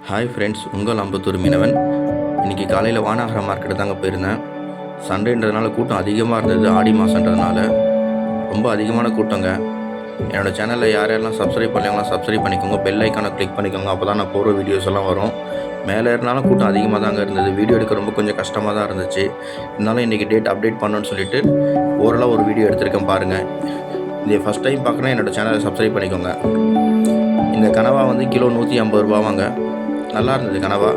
Hi friends, உங்கள் அம்பத்தூர் மீனவன். இன்றைக்கி காலையில் வானாகர மார்க்கெட்டு தாங்க போயிருந்தேன். சண்டேன்றதுனால கூட்டம் அதிகமாக இருந்தது. ஆடி மாதன்றதுனால ரொம்ப அதிகமான கூட்டங்க. என்னோடய சேனலில் யாரெல்லாம் சப்ஸ்கிரைப் பண்ணலாம் சப்ஸ்கிரைப் பண்ணிக்கோங்க. பெல் ஐக்கானை கிளிக் பண்ணிக்கோங்க. அப்போ தான் நான் போகிற வீடியோஸ் எல்லாம் வரும். மேலே இருந்தாலும் கூட்டம் அதிகமாக தாங்க இருந்தது. வீடியோ எடுக்க ரொம்ப கொஞ்சம் கஷ்டமாக தான் இருந்துச்சு. இருந்தாலும் இன்றைக்கி டேட் அப்டேட் பண்ணணுன்னு சொல்லிட்டு ஓரளவு ஒரு வீடியோ எடுத்திருக்கேன் பாருங்கள். இது ஃபஸ்ட் டைம் பார்க்குறேன், என்னோடய சேனலை சப்ஸ்கிரைப் பண்ணிக்கோங்க. இந்த கனவா வந்து கிலோ 150 ரூபாவாங்க. நல்லா இருந்தது கனவா.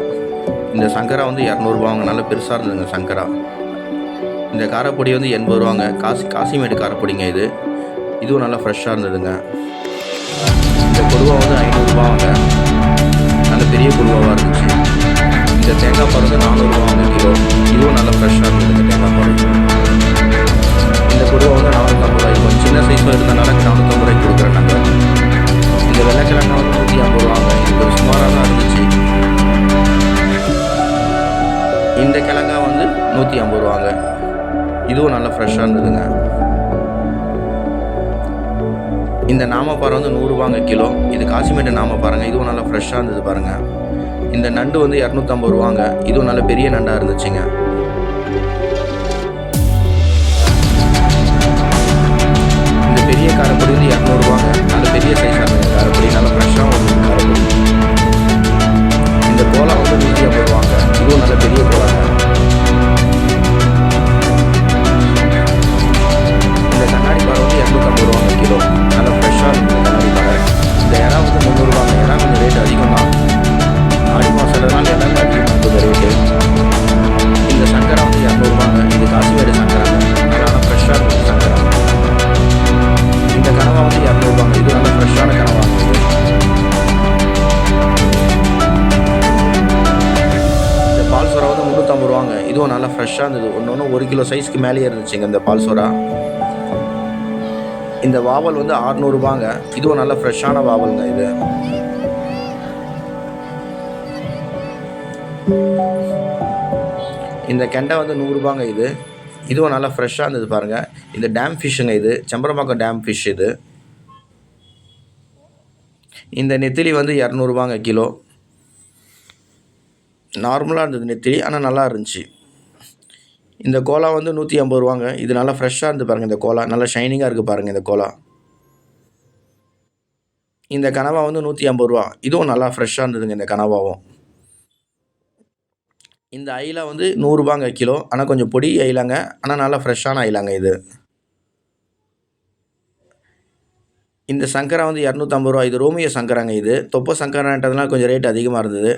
இந்த சங்கரா வந்து 200 ரூபாங்க. நல்லா பெருசாக இருந்ததுங்க சங்கரா. இந்த காரப்பொடி வந்து 80 ரூபாங்க. காசிமேடு காரப்பொடிங்க இது. இதுவும் நல்லா ஃப்ரெஷ்ஷாக இருந்ததுங்க. இந்த கொடுவா வந்து 500 ரூபாங்க. நல்ல பெரிய கொடுவாவாக இருந்துச்சு. இந்த தேங்காய் பால் வந்து 400 ரூபாங்க கிலோ. இதுவும் நல்லா ஃப்ரெஷ்ஷாக இருந்ததுங்க தேங்காய் பால். இந்த கொடுவா வந்து 450 ரூபாய். கொஞ்சம் சின்ன சைஸில் இருந்தனால 450 ரூபாய்க்கு கொடுக்குறேன் நாங்கள். இந்த வெள்ளைக்கிழங்கு வந்து 150 ரூபாங்க. இது ஒரு சுமாராக தான் இருந்துச்சு. இந்த கிழங்கா வந்து 150 ரூபாங்க. இதுவும் நல்லா ஃப்ரெஷ்ஷாக இருந்ததுங்க. இந்த நாமப்பாறை வந்து 100 ரூபாங்க கிலோ. இது காசிமேட்டு நாமப்பாறைங்க. இதுவும் நல்லா ஃப்ரெஷ்ஷாக இருந்தது பாருங்கள். இந்த நண்டு வந்து 250 ரூபாங்க. இதுவும் நல்ல பெரிய நண்டாக இருந்துச்சுங்க. இந்த பெரிய காரப்பொடி வந்து 200 ரூபாங்க. நல்ல பெரிய சைஸாக இருந்தது காரப்பொடி. நல்லா ஃப்ரெஷ்ஷாக இருந்தது காரப்பொடி. இந்த கோலா வந்து 150 ரூபாங்க. இதுவும் நல்ல பெரிய கோலாங்க. இந்த கண்ணாடி பாறை வந்து 250 ரூபாங்க கிலோ. நல்லா ஃப்ரெஷ்ஷாக இருந்தது கண்ணாடி பாறை. இந்த இறா வந்து 300 ரூபாங்க. இறா கொஞ்சம் ரேட் அதிகம் தான். ஆடி மாதம்னால எல்லாமே அதிகமாக இருக்குது ரேட்டு. இந்த சங்கரா வந்து 200 ரூபாங்க. இது காசிமேடு சங்கராங்க. நல்லா ஃப்ரெஷ்ஷாக இருக்குது சங்கரா. இந்த கனவா வந்து 200 ரூபாங்க. இது நல்லா ஃப்ரெஷ்ஷான கனவா இருக்குது. இந்த பால் சோறா வந்து 350 ரூபாங்க. இதுவும் நல்லா ஃப்ரெஷ்ஷாக இருந்தது. ஒன்று 1 கிலோ சைஸ்க்கு மேலேயே இருந்துச்சுங்க இந்த பால் சோறா. இந்த வாவல் வந்து 600 ரூபாங்க. இதுவும் நல்ல ஃப்ரெஷ்ஷான வாவலுங்க இது. இந்த கெண்டை வந்து 100 ரூபாங்க இது. இதுவும் நல்லா ஃப்ரெஷ்ஷாக இருந்தது பாருங்கள். இந்த டேம் ஃபிஷ்ஷுங்க இது. செம்பரம்பாக்கம் டேம் ஃபிஷ் இது. இந்த நெத்திலி வந்து 200 ரூபாங்க கிலோ. நார்மலாக இருந்தது நெத்திலி, ஆனால் நல்லா இருந்துச்சு. இந்த கோலா வந்து 150 ரூபாங்க. இது நல்லா ஃப்ரெஷ்ஷாக இருந்து பாருங்கள். இந்த கோலா நல்லா ஷைனிங்காக இருக்குது பாருங்கள் இந்த கோலா. இந்த கனவா வந்து 150 ரூபா. இதுவும் நல்லா ஃப்ரெஷ்ஷாக இருந்ததுங்க இந்த கனவாவும். இந்த ஐலா வந்து 100 ரூபாங்க கிலோ. ஆனால் கொஞ்சம் பொடி ஐலாங்க. ஆனால் நல்லா ஃப்ரெஷ்ஷான ஐலாங்க இது. இந்த சங்கரா வந்து 250 ரூபா. இது ரோமியோ சங்கராங்க இது. தொப்பை சங்கரான்றதுனால கொஞ்சம் ரேட் அதிகமாக இருந்தது.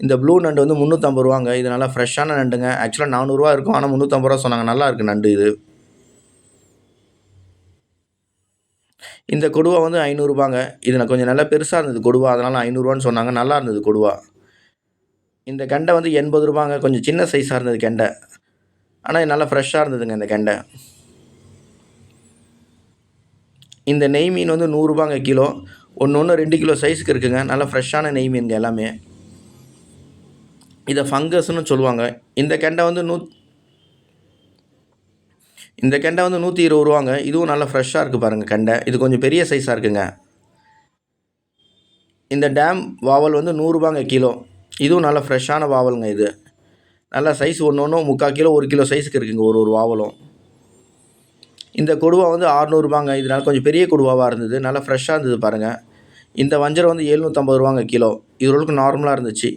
இந்த ப்ளூ நண்டு வந்து 350 ரூபாங்க. இது நல்லா ஃப்ரெஷ்ஷான நண்டுங்க. ஆக்சுவலாக 400 ரூபா இருக்கும், ஆனால் 350 ரூபா சொன்னாங்க. நல்லா இருக்குது நண்டு இது. இந்த கொடுவா வந்து 500 ரூபாங்க. இது நான் கொஞ்சம் நல்லா பெருசாக இருந்தது கொடுவா, அதனால் 500 ரூபான்னு சொன்னாங்க. நல்லா இருந்தது கொடுவா. இந்த கெண்டை வந்து 80 ரூபாங்க. கொஞ்சம் சின்ன சைஸாக இருந்தது கெண்டை, ஆனால் நல்லா ஃப்ரெஷ்ஷாக இருந்ததுங்க இந்த கெண்டை. இந்த நெய் மீன் வந்து 100 ரூபாங்க கிலோ. ஒன்று 2 கிலோ சைஸுக்கு இருக்குங்க. நல்லா ஃப்ரெஷ்ஷான நெய் மீனுங்க எல்லாமே. இதை ஃபங்கஸ்ன்னு சொல்லுவாங்க. இந்த கெண்டை வந்து 120 ரூபாங்க. இதுவும் நல்லா ஃப்ரெஷ்ஷாக இருக்குது பாருங்கள் கெண்டை. இது கொஞ்சம் பெரிய சைஸாக இருக்குங்க. இந்த டேம் வாவல் வந்து 100 ரூபாங்க கிலோ. இதுவும் நல்லா ஃப்ரெஷ்ஷான வாவலுங்க இது. நல்லா சைஸ் ஒன்று 3/4 கிலோ 1 கிலோ சைஸுக்கு இருக்குங்க ஒரு வாவலும். இந்த கொடுவா வந்து 600 ரூபாங்க. இதனால் கொஞ்சம் பெரிய கொடுவாவாக இருந்தது. நல்லா ஃப்ரெஷ்ஷாக இருந்தது பாருங்கள். இந்த வஞ்சரம் வந்து 750 ரூபாங்க கிலோ. இது ஓரளவுக்கு நார்மலாக இருந்துச்சு.